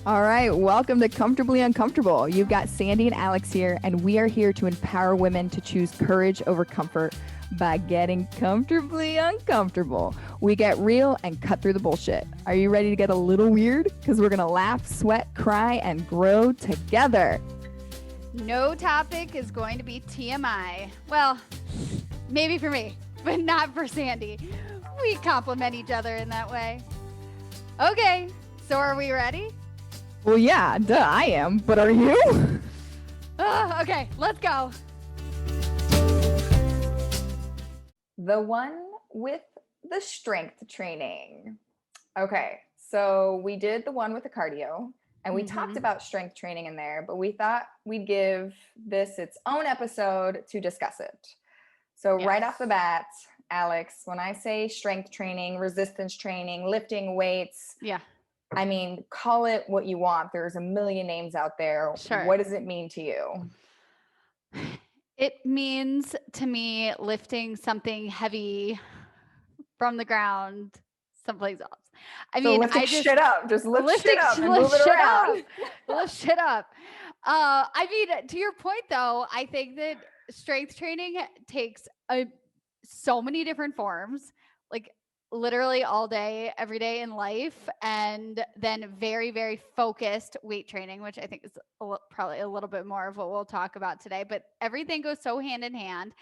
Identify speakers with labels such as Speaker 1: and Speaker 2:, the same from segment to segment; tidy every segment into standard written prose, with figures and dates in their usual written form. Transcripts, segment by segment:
Speaker 1: All right, welcome to Comfortably Uncomfortable. You've got Sandy and Alex here, and we are here to empower women to choose courage over comfort by getting comfortably uncomfortable. We get real and cut through the bullshit. Are you ready to get a little weird? Because we're going to laugh, sweat, cry, and grow together.
Speaker 2: No topic is going to be TMI. Well, maybe for me, but not for Sandy. We complement each other in that way. Okay, so are we ready?
Speaker 1: Well, yeah, duh, I am, but are you?
Speaker 2: Okay, let's go.
Speaker 1: The one with the strength training. Okay, so we did the one with the cardio, and we talked about strength training in there, but we thought we'd give this its own episode to discuss it. So right off the bat, Alex, when I say strength training, resistance training, lifting weights, I mean, call it what you want. There's a million names out there.
Speaker 2: Sure.
Speaker 1: What does it mean to you?
Speaker 2: It means to me lifting something heavy from the ground someplace else. I mean,
Speaker 1: lifting shit up. Just lift shit up and move it around.
Speaker 2: Lift shit up. I mean, to your point though, I think that strength training takes so many different forms, like literally all day, every day in life, and then very, very focused weight training, which I think is probably a little bit more of what we'll talk about today, but everything goes so hand in hand.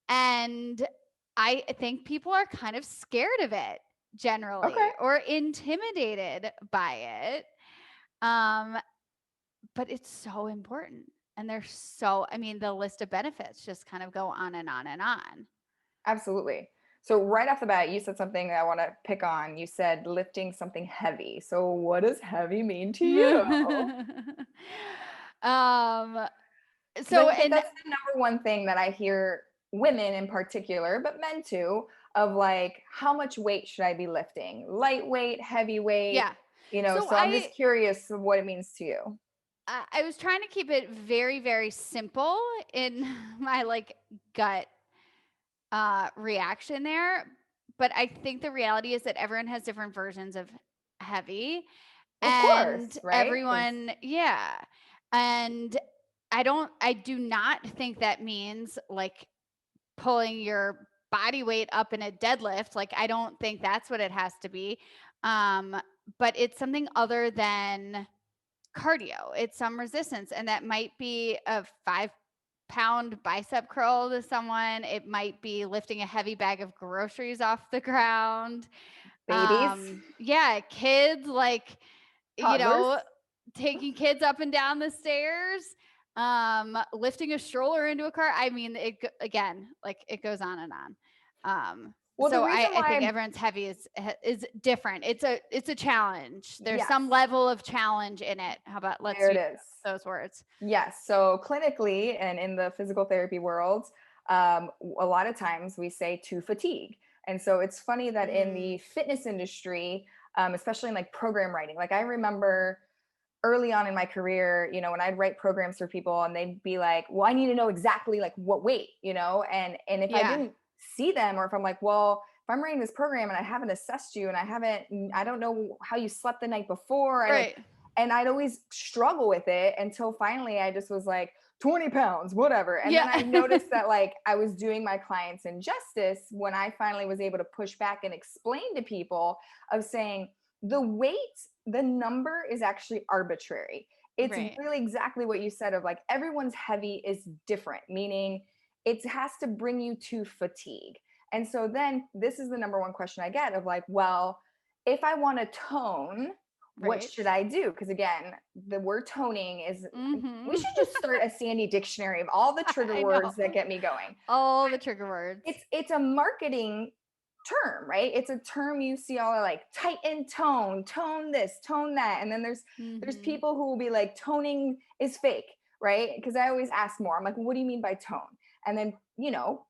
Speaker 2: And I think people are kind of scared of it generally, or intimidated by it. But it's so important. And the list of benefits just kind of go on and on and on.
Speaker 1: Absolutely. So right off the bat, you said something that I want to pick on. You said lifting something heavy. So what does heavy mean to you? So that's the number one thing that I hear women in particular, but men too, of like, how much weight should I be lifting? Lightweight, heavyweight? Yeah. So I'm just curious of what it means to you.
Speaker 2: I was trying to keep it very, very simple in my gut reaction there. But I think the reality is that everyone has different versions of heavy.
Speaker 1: Of course, right?
Speaker 2: Everyone, And I do not think that means like pulling your body weight up in a deadlift. Like, I don't think that's what it has to be. But it's something other than cardio. It's some resistance. And that might be a 5-pound bicep curl to someone. It might be lifting a heavy bag of groceries off the ground.
Speaker 1: Babies.
Speaker 2: Kids, like,
Speaker 1: toddlers.
Speaker 2: Taking kids up and down the stairs, lifting a stroller into a car. I mean, it goes on and on. So I think everyone's heavy is different. It's a challenge. There's some level of challenge in it. How about let's use those words?
Speaker 1: Yes. So clinically and in the physical therapy world, a lot of times we say to fatigue. And so it's funny that in the fitness industry, especially in like program writing, like I remember early on in my career, when I'd write programs for people and they'd be like, well, I need to know exactly like what weight, and if I didn't see them, or if I'm like, well, if I'm writing this program and I haven't assessed you and I don't know how you slept the night before. And I'd always struggle with it until finally I just was like 20 pounds, whatever. And then I noticed that like I was doing my clients injustice when I finally was able to push back and explain to people of saying the weight, the number is actually arbitrary. It's really exactly what you said of like everyone's heavy is different, meaning it has to bring you to fatigue. And so then this is the number one question I get of like, well, if I want to tone, what should I do? Because again, the word toning is, we should just start a Sandy dictionary of all the trigger words that get me going.
Speaker 2: All the trigger words.
Speaker 1: It's a marketing term, right? It's a term you see all like tighten tone this, tone that. And then there's people who will be like, toning is fake, right? Because I always ask more. I'm like, what do you mean by tone? And then,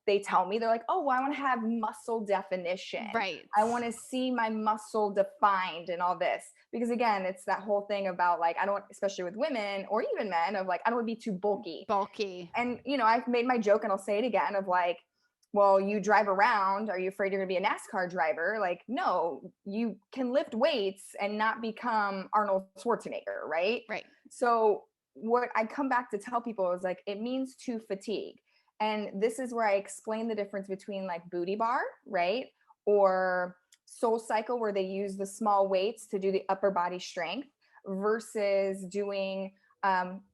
Speaker 1: they tell me, they're like, oh, well, I want to have muscle definition.
Speaker 2: Right.
Speaker 1: I want to see my muscle defined and all this. Because again, it's that whole thing about like, I don't, especially with women or even men, of like, I don't want to be too bulky.
Speaker 2: Bulky.
Speaker 1: And, I've made my joke and I'll say it again of like, well, you drive around. Are you afraid you're going to be a NASCAR driver? Like, no, you can lift weights and not become Arnold Schwarzenegger, right?
Speaker 2: Right.
Speaker 1: So, what I come back to tell people is like, it means to fatigue. And this is where I explain the difference between like booty bar, right? Or Soul Cycle, where they use the small weights to do the upper body strength versus doing,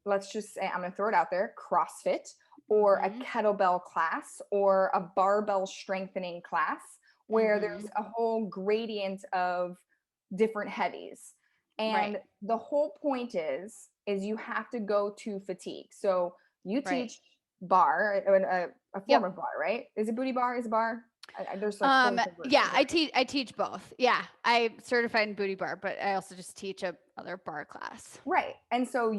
Speaker 1: let's just say, I'm going to throw it out there, CrossFit or a
Speaker 2: Mhm.
Speaker 1: kettlebell class or a barbell strengthening class where there's
Speaker 2: Mhm.
Speaker 1: a whole gradient of different heavies.
Speaker 2: Right.
Speaker 1: And the whole point is you have to go to fatigue. So you
Speaker 2: Right.
Speaker 1: teach bar, a form
Speaker 2: Yep.
Speaker 1: of bar, right? Is it booty bar? Is it bar? There's like four different
Speaker 2: Yeah,
Speaker 1: versions, right?
Speaker 2: I teach both. Yeah. I'm certified in booty bar, but I also just teach a other bar class.
Speaker 1: Right. And so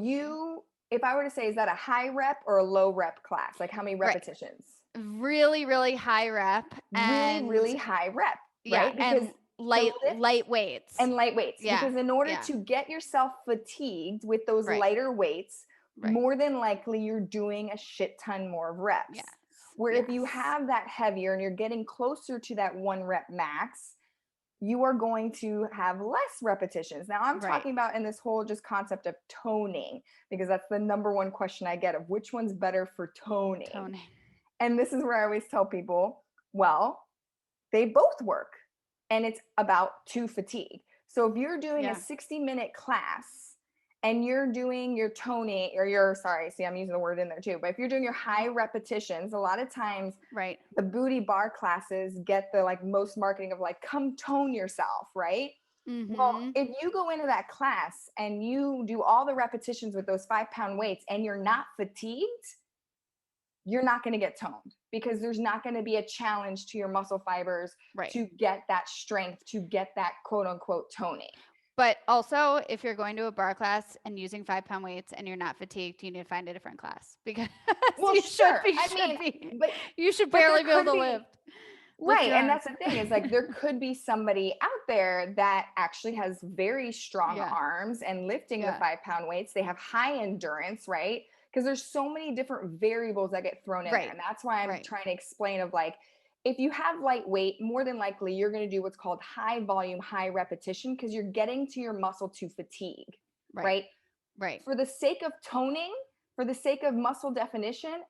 Speaker 1: if I were to say, is that a high rep or a low rep class? Like how many
Speaker 2: Right.
Speaker 1: repetitions?
Speaker 2: Really, really high rep
Speaker 1: Really,
Speaker 2: and
Speaker 1: really high rep,
Speaker 2: yeah,
Speaker 1: right? Because
Speaker 2: and
Speaker 1: to
Speaker 2: light
Speaker 1: lift
Speaker 2: weights.
Speaker 1: and light weights,
Speaker 2: Yeah.
Speaker 1: because in order
Speaker 2: Yeah.
Speaker 1: to get yourself fatigued with those
Speaker 2: Right.
Speaker 1: lighter weights,
Speaker 2: Right.
Speaker 1: more than likely you're doing a shit ton more of reps.
Speaker 2: Yes.
Speaker 1: Where if you
Speaker 2: Yes.
Speaker 1: have that heavier and you're getting closer to that 1 rep max, you are going to have less repetitions. Now, I'm
Speaker 2: Right.
Speaker 1: talking about in this whole just concept of toning, because that's the number one question I get of which one's better for toning.
Speaker 2: Toning.
Speaker 1: And this is where I always tell people, well, they both work and it's about to fatigue. So if you're doing a
Speaker 2: Yeah.
Speaker 1: 60-minute class and you're doing your toning or your, sorry, see, I'm using the word in there too, but if you're doing your high repetitions, a lot of times
Speaker 2: Right.
Speaker 1: the booty bar classes get the like most marketing of like, come tone yourself, right? Well,
Speaker 2: Mhm.
Speaker 1: if you go into that class and you do all the repetitions with those 5 pound weights and you're not fatigued, you're not going to get toned because there's not going to be a challenge to your muscle fibers
Speaker 2: Right.
Speaker 1: to get that strength, to get that quote unquote toning.
Speaker 2: But also, if you're going to a bar class and using 5-pound weights and you're not fatigued, you need to find a different class because
Speaker 1: Well, sure. I mean, but
Speaker 2: you should
Speaker 1: there
Speaker 2: barely be able
Speaker 1: could
Speaker 2: to
Speaker 1: be,
Speaker 2: lift
Speaker 1: right.
Speaker 2: your
Speaker 1: And
Speaker 2: arms.
Speaker 1: that's the thing is like there could be somebody out there that actually has very strong
Speaker 2: Yeah.
Speaker 1: arms and lifting the
Speaker 2: Yeah.
Speaker 1: 5 pound weights. They have high endurance, right? Because there's so many different variables that get thrown in there.
Speaker 2: Right.
Speaker 1: And that's why I'm
Speaker 2: Right.
Speaker 1: trying to explain of like, if you have lightweight, more than likely you're going to do what's called high volume, high repetition because you're getting to your muscle to fatigue,
Speaker 2: Right.
Speaker 1: right?
Speaker 2: Right.
Speaker 1: For the sake of toning, for the sake of muscle definition,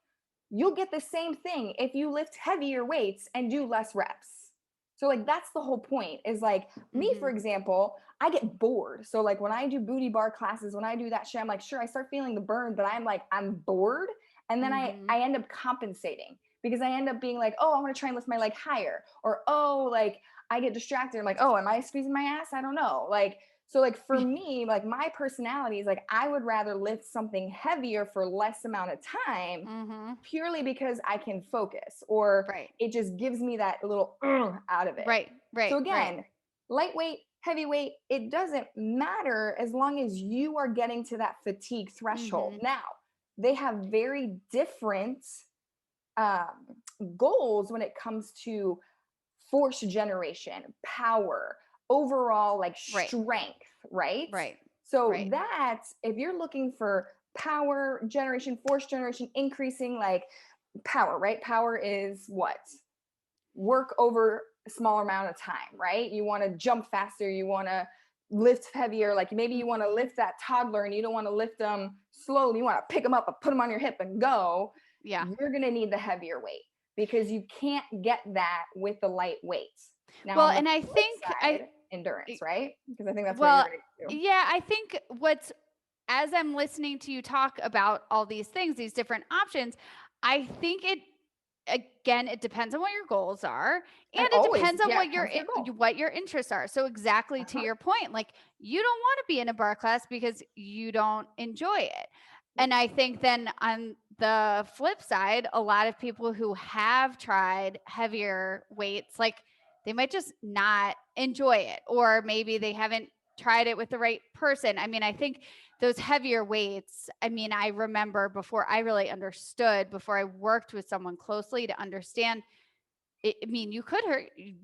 Speaker 1: you'll get the same thing if you lift heavier weights and do less reps. So like that's the whole point is like me, for
Speaker 2: Mhm.
Speaker 1: example, I get bored. So like when I do booty bar classes, when I do that shit, I'm like, sure, I start feeling the burn, but I'm like, I'm bored. And then
Speaker 2: Mhm.
Speaker 1: I end up compensating because I end up being like, oh, I want to try and lift my leg higher. Or oh, like I get distracted. I'm like, oh, am I squeezing my ass? I don't know. Like, so like for me, like my personality is like I would rather lift something heavier for less amount of time
Speaker 2: Mhm.
Speaker 1: purely because I can focus or
Speaker 2: Right.
Speaker 1: it just gives me that little out of it.
Speaker 2: Right.
Speaker 1: So
Speaker 2: Right. Right.
Speaker 1: again, lightweight, heavyweight, it doesn't matter as long as you are getting to that fatigue threshold.
Speaker 2: Mhm.
Speaker 1: Now, they have very different um, goals when it comes to force generation, power, overall like
Speaker 2: Right.
Speaker 1: strength, right?
Speaker 2: Right.
Speaker 1: So
Speaker 2: Right.
Speaker 1: that if you're looking for power generation, force generation, increasing like power, right? Power is what? Work over a smaller amount of time, right? You want to jump faster, you want to lift heavier, like maybe you want to
Speaker 2: Mhm.
Speaker 1: lift that toddler and you don't want to lift them slowly, you want to pick them up and put them on your hip and go.
Speaker 2: Yeah.
Speaker 1: You're going to need the heavier weight because you can't get that with the light weights. Now
Speaker 2: Well,
Speaker 1: on the
Speaker 2: and I
Speaker 1: flip
Speaker 2: think
Speaker 1: side, endurance, right? Because I think that's what you're
Speaker 2: well,
Speaker 1: going to do.
Speaker 2: yeah, I think what's as I'm listening to you talk about all these things, these different options, I think it again, it depends on what your goals are, and
Speaker 1: And
Speaker 2: it
Speaker 1: always,
Speaker 2: depends on
Speaker 1: yeah, it comes to the goal.
Speaker 2: what your interests are. So exactly to
Speaker 1: Uh-huh.
Speaker 2: your point, like you don't want to be in a bar class because you don't enjoy it. And I think then on the flip side, a lot of people who have tried heavier weights, like they might just not enjoy it, or maybe they haven't tried it with the right person. I mean, I think those heavier weights, I mean, I remember before I really understood, before I worked with someone closely to understand, I mean, you could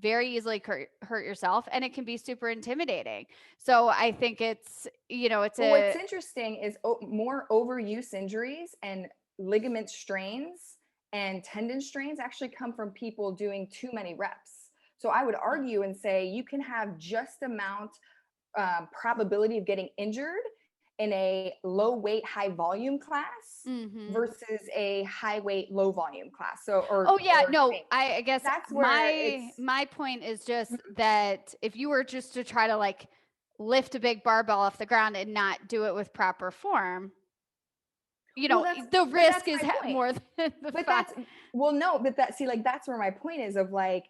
Speaker 2: very easily hurt yourself and it can be super intimidating. So I think it's, it's
Speaker 1: But what's
Speaker 2: a,
Speaker 1: interesting is more overuse injuries and ligament strains And tendon strains actually come from people doing too many reps. So I would argue and say you can have just amount probability of getting injured in a low weight, high volume class
Speaker 2: Mm-hmm.
Speaker 1: versus a high weight, low volume class. So,
Speaker 2: Oh yeah,
Speaker 1: or
Speaker 2: no,
Speaker 1: strength.
Speaker 2: I guess
Speaker 1: That's where
Speaker 2: my
Speaker 1: it's
Speaker 2: my point is just that if you were just to try to like lift a big barbell off the ground and not do it with proper form,
Speaker 1: well, that's
Speaker 2: the
Speaker 1: but that's
Speaker 2: risk is
Speaker 1: my point.
Speaker 2: more than the
Speaker 1: But
Speaker 2: fun.
Speaker 1: that's well, no, but that see, like that's where my point is of like,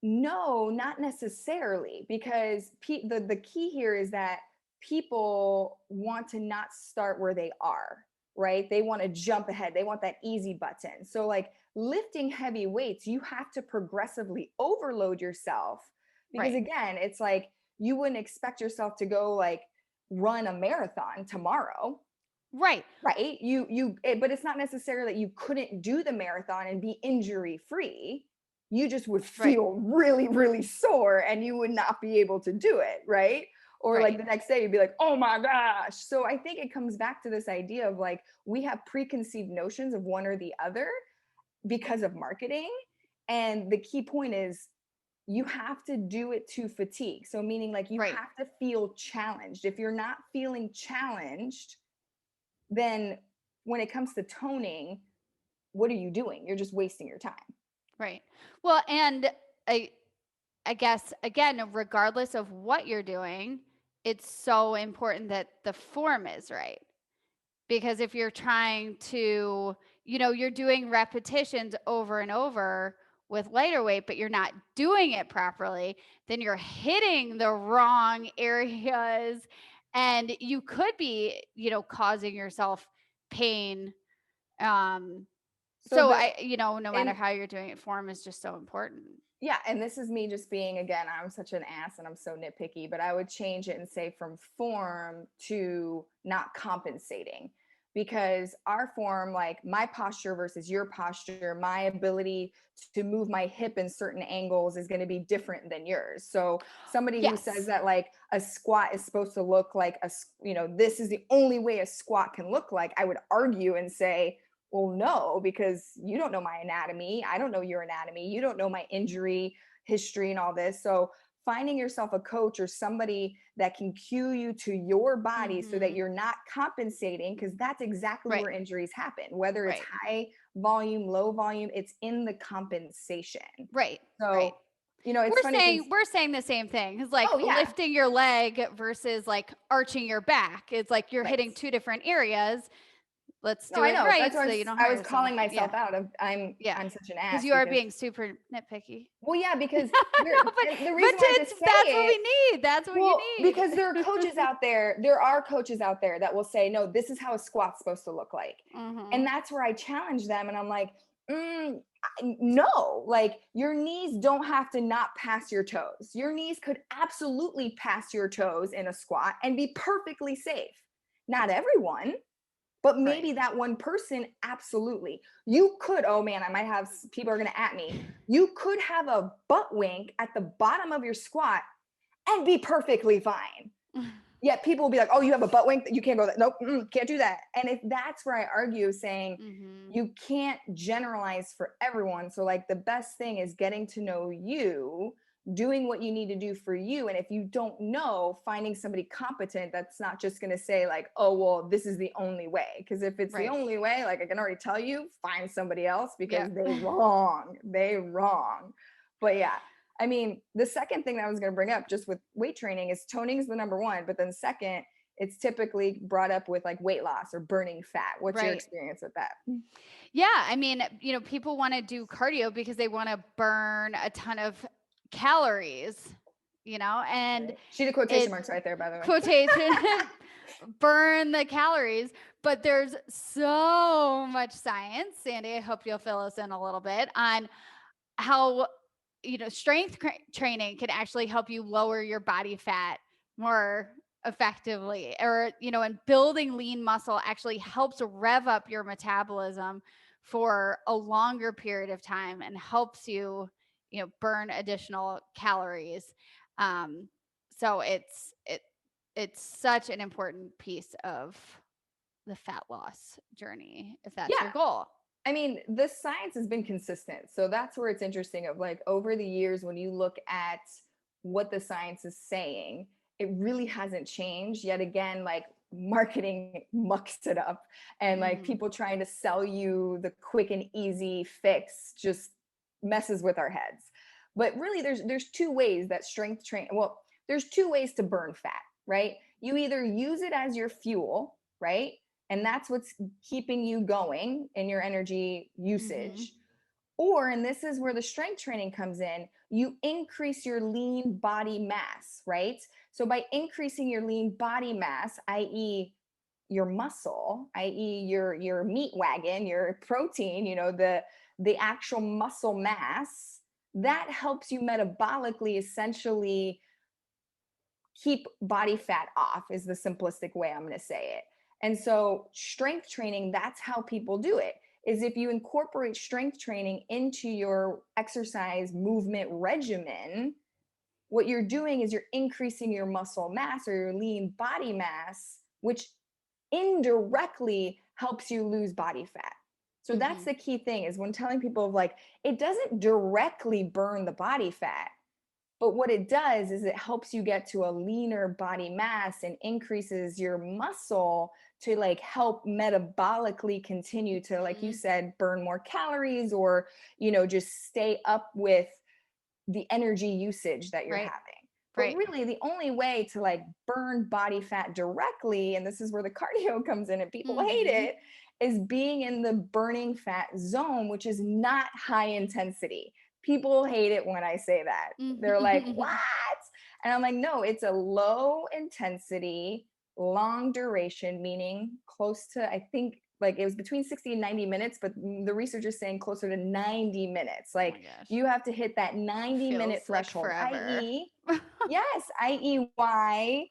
Speaker 1: no, not necessarily, because the key here is that people want to not start where they are, right? They want to jump ahead. They want that easy button. So like lifting heavy weights, you have to progressively overload yourself because
Speaker 2: Right.
Speaker 1: again, it's like you wouldn't expect yourself to go like run a marathon tomorrow,
Speaker 2: Right.
Speaker 1: right? But it's not necessarily that you couldn't do the marathon and be injury free. You just would
Speaker 2: Right.
Speaker 1: feel really, really sore and you would not be able to do it, right? Or like
Speaker 2: Right.
Speaker 1: the next day you'd be like, oh my gosh. So I think it comes back to this idea of like we have preconceived notions of one or the other because of marketing. And the key point is you have to do it to fatigue. So meaning like you
Speaker 2: Right.
Speaker 1: have to feel challenged. If you're not feeling challenged, then when it comes to toning, what are you doing? You're just wasting your time.
Speaker 2: Right. Well, and I I guess again, regardless of what you're doing, it's so important that the form is right. Because if you're trying to, you're doing repetitions over and over with lighter weight, but you're not doing it properly, then you're hitting the wrong areas and you could be, causing yourself pain. Um,
Speaker 1: So
Speaker 2: so
Speaker 1: the
Speaker 2: no matter
Speaker 1: in
Speaker 2: how you're doing it, form is just so important.
Speaker 1: Yeah, and this is me just being again, I'm such an ass and I'm so nitpicky, but I would change it and say from form to not compensating. Because our form, like my posture versus your posture, my ability to move my hip in certain angles is going to be different than yours. So somebody who says
Speaker 2: Yes.
Speaker 1: that like a squat is supposed to look like this is the only way a squat can look like, I would argue and say, well, no, because you don't know my anatomy. I don't know your anatomy. You don't know my injury history and all this. So, finding yourself a coach or somebody that can cue you to your body so that
Speaker 2: Mhm.
Speaker 1: you're not compensating, because that's exactly
Speaker 2: Right.
Speaker 1: where injuries happen, whether it's
Speaker 2: Right.
Speaker 1: high volume, low volume, it's in the compensation.
Speaker 2: Right. Right.
Speaker 1: So, it's funny because,
Speaker 2: We're saying the same thing. It's like
Speaker 1: oh, yeah,
Speaker 2: lifting your leg versus like arching your back. It's like you're
Speaker 1: right.
Speaker 2: hitting two different areas. Let's
Speaker 1: No,
Speaker 2: do
Speaker 1: I
Speaker 2: it
Speaker 1: know.
Speaker 2: right
Speaker 1: That's
Speaker 2: so
Speaker 1: why
Speaker 2: that you don't
Speaker 1: I
Speaker 2: hurt
Speaker 1: was
Speaker 2: yourself.
Speaker 1: calling
Speaker 2: Yeah.
Speaker 1: myself out of
Speaker 2: Yeah.
Speaker 1: I'm such an
Speaker 2: Because
Speaker 1: ass
Speaker 2: you are
Speaker 1: because
Speaker 2: being super nitpicky.
Speaker 1: well, yeah, because
Speaker 2: No,
Speaker 1: and the
Speaker 2: but
Speaker 1: reason why I had to say
Speaker 2: that's what
Speaker 1: it.
Speaker 2: we need. That's what you
Speaker 1: Well,
Speaker 2: need.
Speaker 1: because there are coaches out there that will say, no, this is how a squat's supposed to look like. And
Speaker 2: Mhm.
Speaker 1: that's where I challenge them. And I'm like, no, like your knees don't have to not pass your toes. Your knees could absolutely pass your toes in a squat and be perfectly safe. Not everyone, but
Speaker 2: Right.
Speaker 1: maybe that one person, absolutely. You could, oh man, I might have people are going to at me. You could have a butt wink at the bottom of your squat and be perfectly fine. Yet people will be like, "Oh, you have a butt wink. You can't go that. Nope, can't do that." And if that's where I argue, saying
Speaker 2: Mhm.
Speaker 1: you can't generalize for everyone. So like the best thing is getting to know you, doing what you need to do for you. And if you don't know, finding somebody competent that's not just going to say like, "Oh, well, this is the only way." Because if it's the
Speaker 2: Right.
Speaker 1: only way, like I can already tell you, find somebody else because
Speaker 2: Yep.
Speaker 1: they wrong. They wrong. But yeah, I mean, the second thing that I was going to bring up just with weight training is toning is the number one, but then second, it's typically brought up with like weight loss or burning fat. What's your
Speaker 2: Right.
Speaker 1: experience with that?
Speaker 2: Yeah, I mean, people want to do cardio because they want to burn a ton of calories, and
Speaker 1: Right. See the quotation
Speaker 2: it
Speaker 1: marks right there, by the way.
Speaker 2: quotation burn the calories, but there's so much science, Sandy. I hope you'll fill us in a little bit on how strength training can actually help you lower your body fat more effectively, or and building lean muscle actually helps rev up your metabolism for a longer period of time and helps you burn additional calories. So it's such an important piece of the fat loss journey if that's
Speaker 1: Yeah.
Speaker 2: your goal.
Speaker 1: I mean, the science has been consistent. So that's where it's interesting of like over the years, when you look at what the science is saying, it really hasn't changed. Yet again, like marketing mucks it up and like
Speaker 2: Mm-hmm.
Speaker 1: people trying to sell you the quick and easy fix just messes with our heads. But really there's two ways that strength train well, there's two ways to burn fat, right? You either use it as your fuel, right? And that's what's keeping you going in your energy
Speaker 2: Mm-hmm.
Speaker 1: usage. Or, and this is where the strength training comes in, you increase your lean body mass, right? So by increasing your lean body mass, i.e., your muscle, i.e., your meat wagon, your protein, the actual muscle mass, that helps you metabolically essentially keep body fat off, is the simplistic way I'm going to say it. And so strength training, that's how people do it, is if you incorporate strength training into your exercise movement regimen, what you're doing is you're increasing your muscle mass or your lean body mass, which indirectly helps you lose body fat. So
Speaker 2: Mm-hmm.
Speaker 1: that's the key thing, is when telling people of like, it doesn't directly burn the body fat, but what it does is it helps you get to a leaner body mass and increases your muscle to like help metabolically continue to, like you
Speaker 2: Mm-hmm.
Speaker 1: said, burn more calories, or, just stay up with the energy usage that you're
Speaker 2: Right.
Speaker 1: having. But
Speaker 2: Right.
Speaker 1: really, the only way to like burn body fat directly, and this is where the cardio comes in and people hate
Speaker 2: Mm-hmm.
Speaker 1: it, is being in the burning fat zone, which is not high intensity. People hate it when I say that. They're like, what?
Speaker 2: Mm-hmm.
Speaker 1: And I'm like, no, it's a low intensity, long duration, meaning close to, I think, like it was between 60 and 90 minutes, but the research is saying closer to 90 minutes.
Speaker 2: Oh my
Speaker 1: Like
Speaker 2: gosh.
Speaker 1: you have to hit that 90-minute
Speaker 2: Feels like
Speaker 1: threshold,
Speaker 2: forever.
Speaker 1: i.e., yes, i.e., why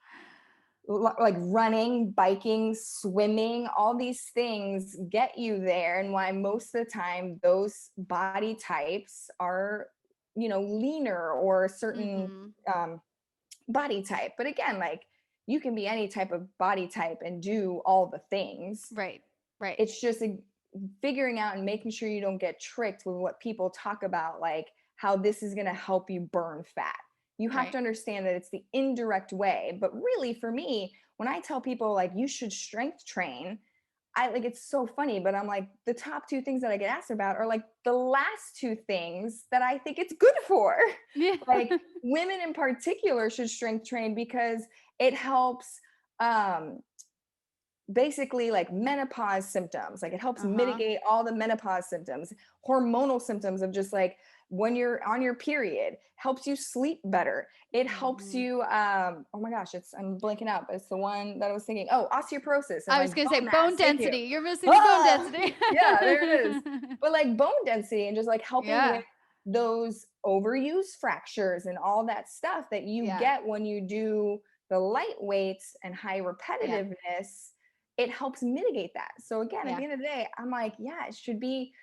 Speaker 1: like running, biking, swimming, all these things get you there, and why most of the time those body types are, leaner, or a certain
Speaker 2: Mm-hmm.
Speaker 1: um, body type. But again, like you can be any type of body type and do all the things.
Speaker 2: Right. Right.
Speaker 1: It's just figuring out and making sure you don't get tricked with what people talk about, like how this is going to help you burn fat. You have
Speaker 2: Right.
Speaker 1: to understand that it's the indirect way. But really, for me, when I tell people like you should strength train, I like, it's so funny, but I'm like, the top two things that I get asked about are like the last two things that I think it's good for.
Speaker 2: Yeah.
Speaker 1: Like women in particular should strength train because it helps um basically like menopause symptoms. Like it helps
Speaker 2: Uh-huh.
Speaker 1: mitigate all the menopause symptoms, hormonal symptoms of just like when you're on your period, helps you sleep better. It helps
Speaker 2: Mm-hmm.
Speaker 1: you oh my gosh, I'm blanking out, but it's the one that I was thinking. Oh, osteoporosis and
Speaker 2: I
Speaker 1: like
Speaker 2: was gonna say
Speaker 1: bone mass.
Speaker 2: bone
Speaker 1: Thank you.
Speaker 2: density. You're missing the bone
Speaker 1: Ah,
Speaker 2: density.
Speaker 1: yeah, there it is. But like bone density and just like helping with
Speaker 2: Yeah.
Speaker 1: those overuse fractures and all that stuff that you
Speaker 2: Yeah.
Speaker 1: get when you do the light weights and high
Speaker 2: Yeah.
Speaker 1: repetitiveness, it helps mitigate that. So again, at
Speaker 2: Yeah.
Speaker 1: the end of the day, I'm like, yeah, it should be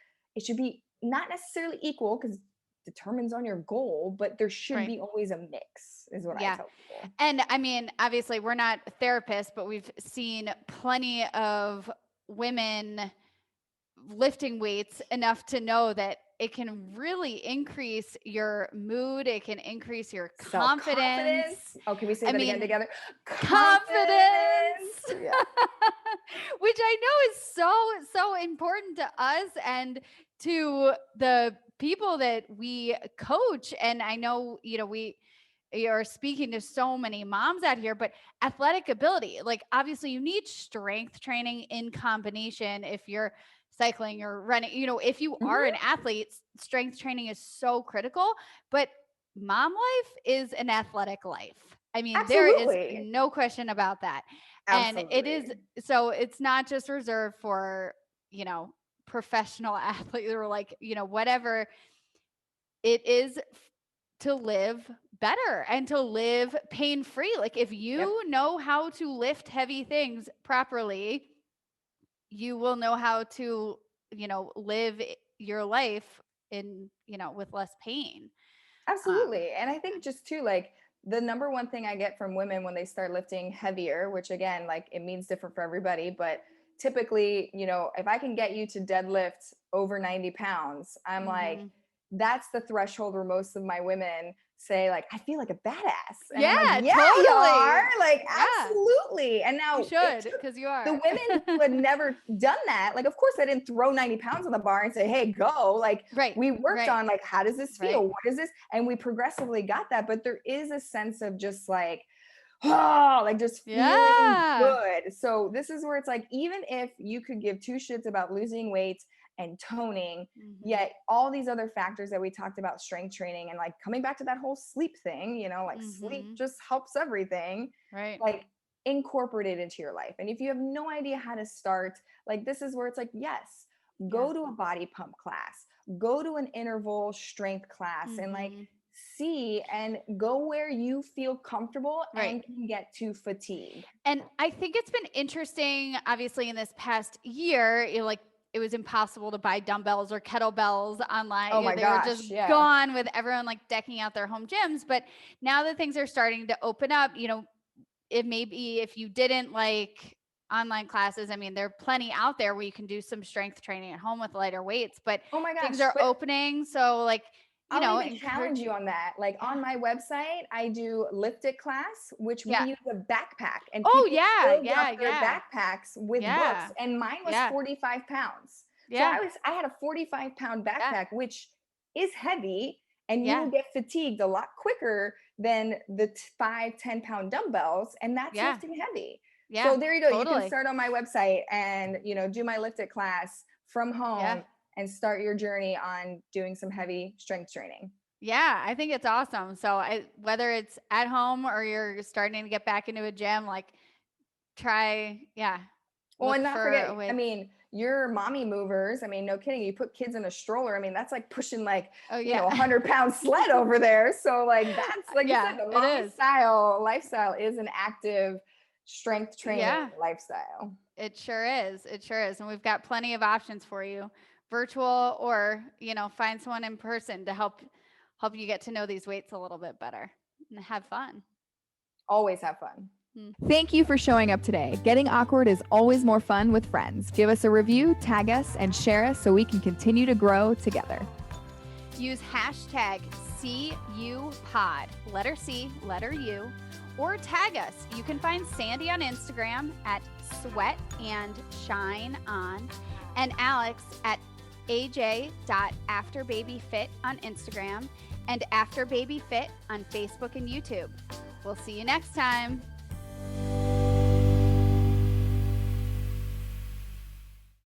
Speaker 1: not necessarily equal because it determines on your goal, but there should
Speaker 2: Right.
Speaker 1: be always a mix, is what I
Speaker 2: Yeah.
Speaker 1: tell people.
Speaker 2: And I mean, obviously, we're not therapists, but we've seen plenty of women lifting weights enough to know that it can really increase your mood. It can increase your confidence.
Speaker 1: Self-confidence. Oh, can we say
Speaker 2: I
Speaker 1: that again
Speaker 2: mean,
Speaker 1: together?
Speaker 2: confidence,
Speaker 1: Confidence. Yeah.
Speaker 2: which I know is so important to us and to the people that we coach. And I know, we are speaking to so many moms out here, but athletic ability, like obviously you need strength training in combination. If you're cycling or running, if you are an
Speaker 1: Mhm.
Speaker 2: athlete, strength training is so critical. But mom life is an athletic life. I mean, there is
Speaker 1: Absolutely.
Speaker 2: no question about that. And it is,
Speaker 1: Absolutely.
Speaker 2: so it's not just reserved for, professional athletes or like, whatever. It is to live better and to live pain free. Like if
Speaker 1: Yep.
Speaker 2: you know how to lift heavy things properly, you will know how to, live your life in, with less pain. Um,
Speaker 1: Absolutely. And I think just too, like the number one thing I get from women when they start lifting heavier, which again, like it means different for everybody, but typically, if I can get you to deadlift over 90 pounds, I'm like, that's the threshold where most of my women say, like, I feel like a badass. And I'm like,
Speaker 2: Yeah,
Speaker 1: yeah, you
Speaker 2: totally.
Speaker 1: are. Like,
Speaker 2: Yeah.
Speaker 1: absolutely. And now
Speaker 2: You should, because you are.
Speaker 1: the women who had never done that, like, of course I didn't throw 90 pounds on the bar and say, hey, go. Like, we worked on, like, how does this feel? What is this? And we progressively got that. But there is a sense of just like, like just feeling good. So this is where it's like, even if you could give two shits about losing weight and toning, yet all these other factors that we talked about, strength training, and like coming back to that whole sleep thing, like sleep just helps everything.
Speaker 2: Right.
Speaker 1: Like, incorporate it into your life. And if you have no idea how to start, like, this is where it's like, yes, go to a body pump class, go to an interval strength class, and like see and go where you feel comfortable and can get to fatigue.
Speaker 2: And I think it's been interesting, obviously, in this past year, it was impossible to buy dumbbells or kettlebells online.
Speaker 1: Oh my
Speaker 2: they
Speaker 1: gosh,
Speaker 2: were just gone with everyone like decking out their home gyms. But now that things are starting to open up, it may be, if you didn't like online classes, I mean, there are plenty out there where you can do some strength training at home with lighter weights, but
Speaker 1: oh my gosh,
Speaker 2: things are opening. So like,
Speaker 1: I'll even challenge you on that. Like, on my website, I do Lift It class, which we use a backpack, and people filled up their backpacks with books, and mine was 45 pounds. So I had a 45-pound backpack, which is heavy, and you will get fatigued a lot quicker than the 5-10 pound dumbbells, and that's lifting heavy. So there you go. You can start on my website and do my Lift It class from home and start your journey on doing some heavy strength training.
Speaker 2: Yeah, I think it's awesome. So whether it's at home or you're starting to get back into a gym, like, try,
Speaker 1: Well, and not forget, I mean, your mommy movers, I mean, no kidding, you put kids in a stroller, I mean, that's like pushing like, 100-pound sled over there. So like, that's like you said, the mommy lifestyle is an active strength training lifestyle.
Speaker 2: It sure is. It sure is. And we've got plenty of options for you, virtual or, find someone in person to help you get to know these weights a little bit better and have fun.
Speaker 1: Always have fun. Thank you for showing up today. Getting awkward is always more fun with friends. Give us a review, tag us, and share us so we can continue to grow together.
Speaker 2: Use hashtag CUPod, letter C, letter U, or tag us. You can find Sandy on Instagram at sweatandshineon and Alex at aj.afterbabyfit on Instagram and afterbabyfit on Facebook and YouTube. We'll see you next time.